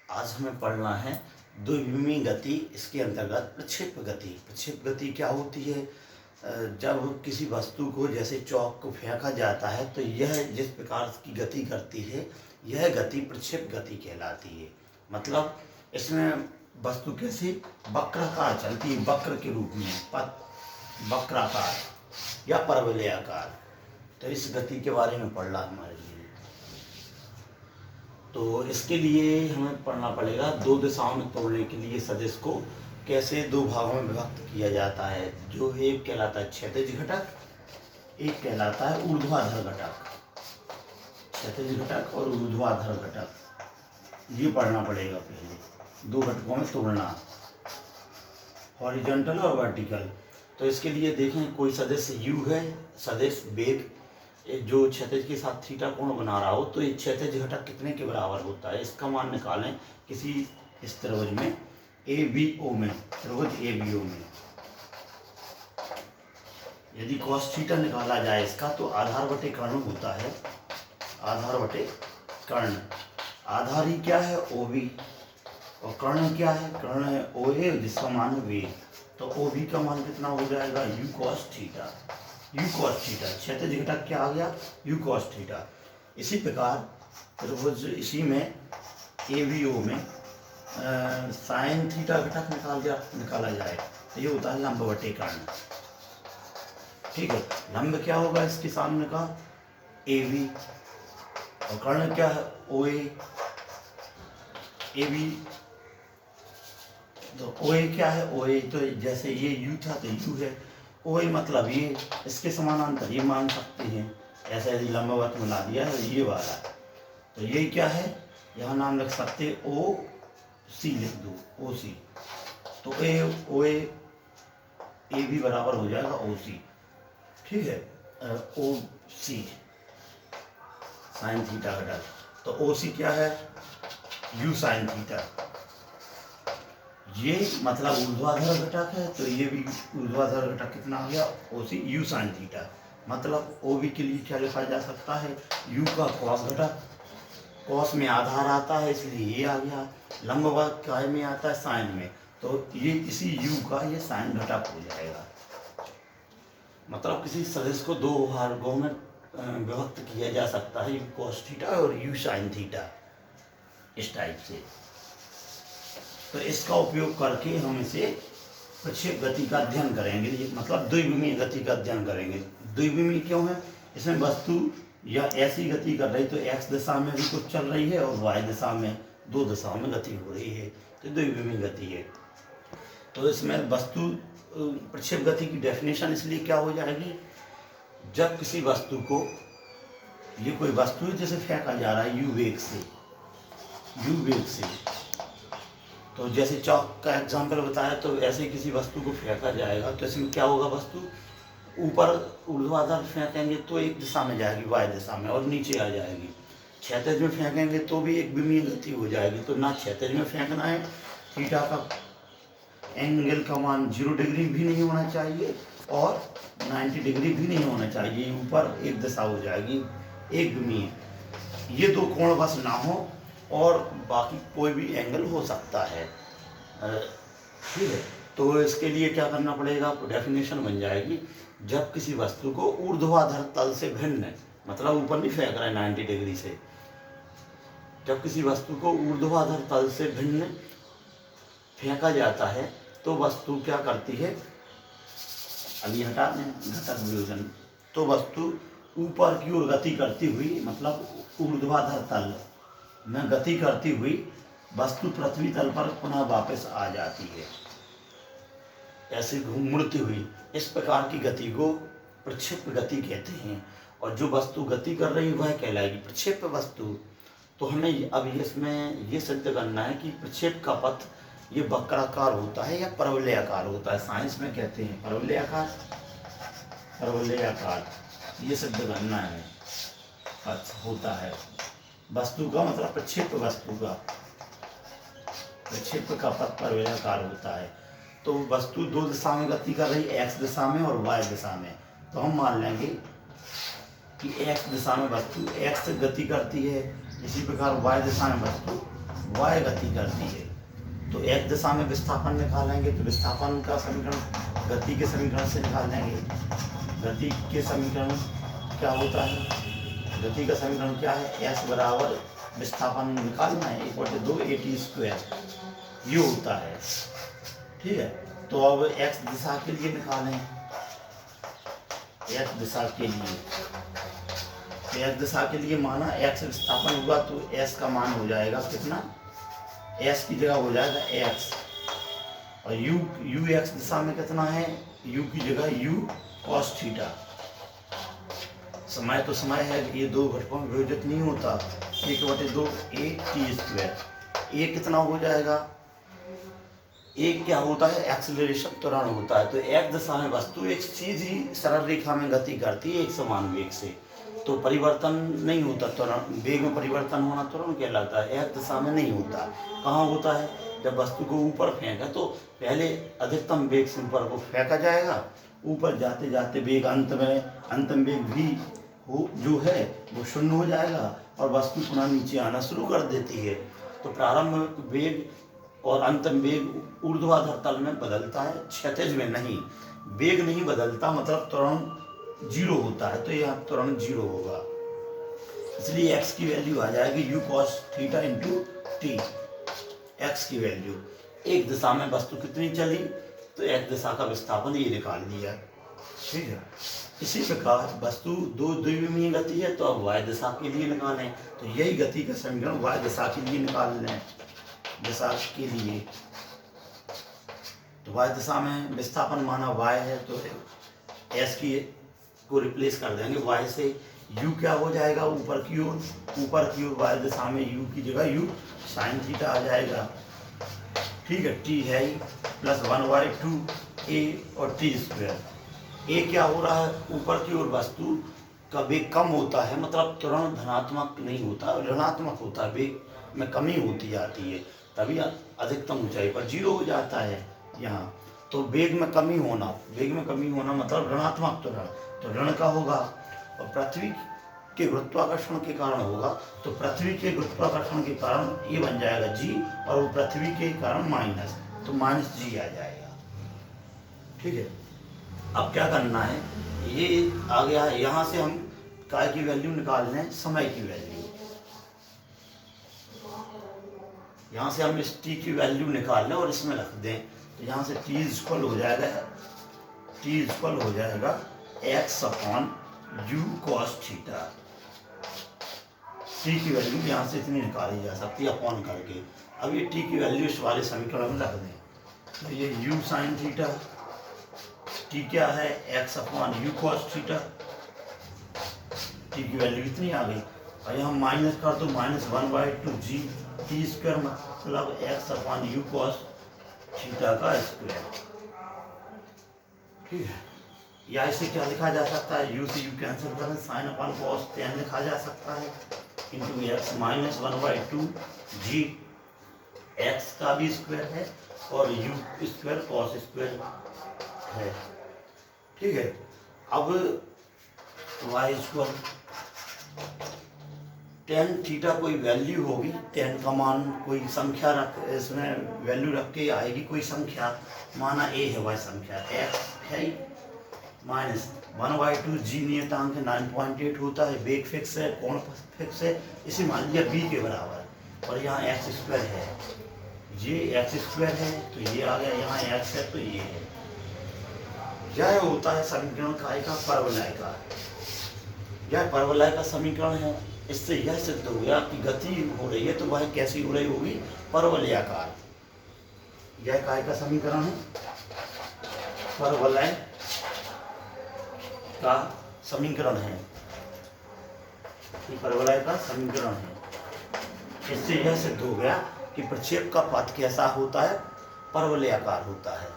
आज हमें पढ़ना है द्विविमीय गति। इसके अंतर्गत प्रक्षेप गति। प्रक्षेप गति क्या होती है? जब किसी वस्तु को जैसे चौक को फेंका जाता है तो यह जिस प्रकार की गति करती है यह गति प्रक्षेप गति कहलाती है। मतलब इसमें वस्तु कैसे वक्राकार चलती है, वक्र के रूप में, वक्राकार या परवलयाकार। तो इस गति के बारे में पढ़ना हमारे लिए। तो इसके लिए हमें पढ़ना पड़ेगा दो दिशाओं में तोड़ने के लिए सदिश को कैसे दो भागों में विभक्त किया जाता है। जो एक कहलाता है क्षैतिज घटक, एक कहलाता है ऊर्ध्वाधर घटक। क्षैतिज घटक और ऊर्ध्वाधर घटक ये पढ़ना पड़ेगा पहले। दो घटकों में तोड़ना, हॉरिजॉन्टल और वर्टिकल। तो इसके लिए देखें कोई सदिश u है, सदिश वेग जो क्षैतिज के साथ थीटा कोण बना रहा हो, तो ये क्षैतिज घटक कितने के बराबर होता है इसका मान निकालें। किसी इस त्रिभुज में ABO में, त्रिभुज ABO में यदि cos थीटा निकाला जाए इसका, तो आधार बटे कर्ण होता है। आधार बटे कर्ण, आधार ही क्या है OB और कर्ण क्या है, कर्ण है OA जिसका मान है वेग। तो OB का मान कितना हो जाएगा u cos theta. u cos theta क्षैतिज घटक क्या आ गया u cos थीटा। इसी प्रकार त्रिभुज इसी में ABO में साइन थीटा घटक निकाला जाए तो ये होता है लंब बटे कर्ण। ठीक है, लंब क्या होगा इसके सामने का AB और कर्ण क्या है OA। AB तो OA क्या है OA, तो जैसे ये U था तो U है, OA मतलब ये इसके समानांतर ये मान सकते हैं। ऐसा यदि लंबवत मिला दिया है ये वाला, तो ये क्या है यहाँ नाम लिख सकते OC लिख दो, OC। तो OA AB बराबर हो जाएगा OC। ठीक है, OC साइन थीटा घटक। तो OC क्या है U साइन थीटा। ये मतलब ऊर्ध्वाधर घटक है तो ये भी ऊर्ध्वाधर घटक कितना आ गया OC U साइन थीटा। मतलब OB के लिए क्या लिखा जा सकता है U का cos घटक, cos में आधार आता है इसलिए ये आ गया, लंबवत काय में आता है साइन में, तो ये इसी U का ये साइन घटक हो जाएगा। मतलब किसी सदिश को दो भागों में विभक्त किया जा सकता है, U cos थीटा और U साइन थीटा, इस टाइप से। तो इसका उपयोग करके हम इसे प्रक्षेप गति का अध्ययन करेंगे। ये मतलब द्विविमीय गति का अध्ययन करेंगे। द्विविमीय क्यों है? इसमें वस्तु या ऐसी गति कर रही तो x दिशा में भी कुछ चल रही है और y दिशा में, दो दिशाओं में गति हो रही है, तो द्विविमीय गति है। तो इसमें वस्तु प्रक्षेप गति की डेफिनेशन इसलिए क्या हो जाएगी, जब किसी वस्तु को, ये कोई वस्तु है जिसे फेंका जा रहा है u वेग से, तो जैसे चौक का एग्जाम्पल बताया, तो ऐसे किसी वस्तु को फेंका जाएगा तो इसमें क्या होगा, वस्तु ऊपर ऊर्ध्वाधर फेंकेंगे तो एक दिशा में जाएगी y दिशा में और नीचे आ जाएगी। क्षैतिज में फेंकेंगे तो भी एक विमीय गति हो जाएगी। तो ना क्षैतिज में फेंकना है, थीटा का एंगल का मान 0 डिग्री भी नहीं होना चाहिए और 90 डिग्री भी नहीं होना चाहिए, ऊपर एक दिशा हो जाएगी, एक विमीय। ये दो कोण बस ना हो और बाकी कोई भी एंगल हो सकता है। ठीक है, तो इसके लिए क्या करना पड़ेगा, डेफिनेशन बन जाएगी, जब किसी वस्तु को ऊर्ध्वाधर तल से भिन्न, मतलब ऊपर नहीं फेंक रहा है 90 डिग्री से, जब किसी वस्तु को ऊर्ध्वाधर तल से भिन्न फेंका जाता है तो वस्तु क्या करती है, अभी हटा दें घटक वियोजन, तो वस्तु ऊपर की ओर गति करती हुई, मतलब ऊर्ध्वाधर तल में गति करती हुई वस्तु पृथ्वी तल पर पुनः वापस आ जाती है, ऐसे मुड़ती हुई। इस प्रकार की गति को प्रक्षेप गति कहते हैं। और जो वस्तु गति कर रही है वह कहलाएगी प्रक्षेप वस्तु। तो हमें अब इसमें ये सिद्ध करना है कि प्रक्षेप का पथ ये वक्राकार होता है या परवलयाकार होता है। साइंस में कहते हैं परवलयाकार, ये सिद्ध करना है पथ होता है वस्तु का, मतलब प्रक्षेप वस्तु का, प्रक्षेप का पथ परवलयाकार होता है। तो वस्तु दो दिशा में गति कर रही, x दिशा में और y दिशा में, तो हम मान लेंगे कि x दिशा में वस्तु x गति करती है, इसी प्रकार y दिशा में वस्तु y गति करती है। तो x दिशा में विस्थापन निकालेंगे तो विस्थापन का समीकरण गति के समीकरण से निकाल लेंगे। गति के समीकरण क्या होता है, गति का समीकरण क्या है, s बराबर विस्थापन निकालना है 1/2 at², ये होता है। ठीक है, तो अब x दिशा के लिए निकालें, x दिशा के लिए, x दिशा के लिए माना x विस्थापन हुआ तो s का मान हो जाएगा कितना, s की जगह हो जाएगा x, और u x दिशा में कितना है, u की जगह u cos थीटा। समय तो समय है, ये दो घटकों में विभाजित नहीं होता, 1/2 at²। a कितना हो जाएगा, एक क्या होता है, एक्सीलरेशन, त्वरण होता है। तो एक दिशा में वस्तु एक सीधी सरल रेखा में गति करती है एक समान वेग से, तो परिवर्तन नहीं होता, त्वरण वेग में परिवर्तन होना त्वरण कहलाता है, एक दिशा में नहीं होता। कहाँ होता है, जब वस्तु को ऊपर फेंका तो पहले अधिकतम वेग से ऊपर को फेंका जाएगा, ऊपर जाते जाते वेग अंतिम वेग भी हो जो है वो शून्य हो जाएगा और वस्तु पुनः नीचे आना शुरू कर देती है। तो प्रारंभिक वेग और अंतिम वेग ऊर्ध्वाधर तल में बदलता है, क्षैतिज में नहीं। वेग नहीं बदलता, मतलब त्वरण 0 होता है, तो यहाँ त्वरण 0 होगा, इसलिए x की वैल्यू आ जाएगी u cos theta into T. x की वैल्यू, एक दिशा में वस्तु कितनी चली तो एक दिशा का विस्थापन ये निकाल दिया। ठीक है, इसी प्रकार वस्तु दो द्विविमीय गति है तो अब y दिशा के लिए निकालें, तो यही गति का समीकरण y दिशा के लिए निकाल लें। दिशा के लिए तो y दिशा में विस्थापन माना y है तो s की को रिप्लेस कर देंगे y से, u क्या हो जाएगा, ऊपर की ओर y दिशा में u की जगह u sin थीटा आ जाएगा। ठीक है, t है प्लस 1/2 a और t²। a क्या हो रहा है, ऊपर की ओर वस्तु का वेग कम होता है, मतलब त्वरण धनात्मक नहीं होता, ऋणात्मक होता है, वेग में कमी होती जाती है, तभी अधिकतम ऊंचाई पर 0 हो जाता है यहाँ। तो वेग में कमी होना मतलब ऋणात्मक त्वरण, तो ऋण का होगा, और पृथ्वी के गुरुत्वाकर्षण के कारण होगा, तो पृथ्वी के गुरुत्वाकर्षण के कारण ये बन जाएगा g, और वो पृथ्वी के कारण माइनस, तो -g आ जाएगा। ठीक है, अब क्या करना है, ये आ गया है, यहाँ से हम काय की वैल्यू निकाल लें, समय की वैल्यू, यहाँ से हम इस t की वैल्यू निकाल लें और इसमें रख दें, तो यहाँ से t इक्वल हो जाएगा x/u cos थीटा। t की वैल्यू यहाँ से इतनी निकाली जा सकती है अपॉन करके। अब ये t की वैल्यू इस वाले समीकरण में रख दें, तो ये u sin थीटा, t क्या है x/u cos थीटा, t की वैल्यू इतनी आ गई, और यहाँ माइनस कर दो, -1/2 g t² मतलब x/u cos थीटा का स्क्वायर। ठीक है, या इसे क्या लिखा जा सकता है, u से u कैंसिल करें, sin/cos tan लिखा जा सकता है, इंटू x -1/2 g, x का भी स्क्वायर है और u² cos² है। ठीक है, अब y इक्वल tan थीटा कोई वैल्यू होगी, tan का मान कोई संख्या रख, इसमें वैल्यू रख के आएगी कोई संख्या, माना a है वह संख्या, x है -1/2 g नियतांक 9.8 होता है, वेग फिक्स है, कोण फिक्स है, इसे मान लिया b के बराबर, और यहाँ x² है, ये x² है तो ये आ गया, यहाँ x है तो ये है। यह होता है समीकरण काय का परवलय का, यह परवलय का समीकरण है। इससे यह सिद्ध हो गया कि गति हो रही है तो वह कैसी हो रही होगी, परवलयाकार। यह काय का समीकरण है, परवलय का समीकरण है, परवलय का समीकरण है। इससे यह सिद्ध हो गया कि प्रक्षेप का पथ कैसा होता है, परवलयाकार होता है।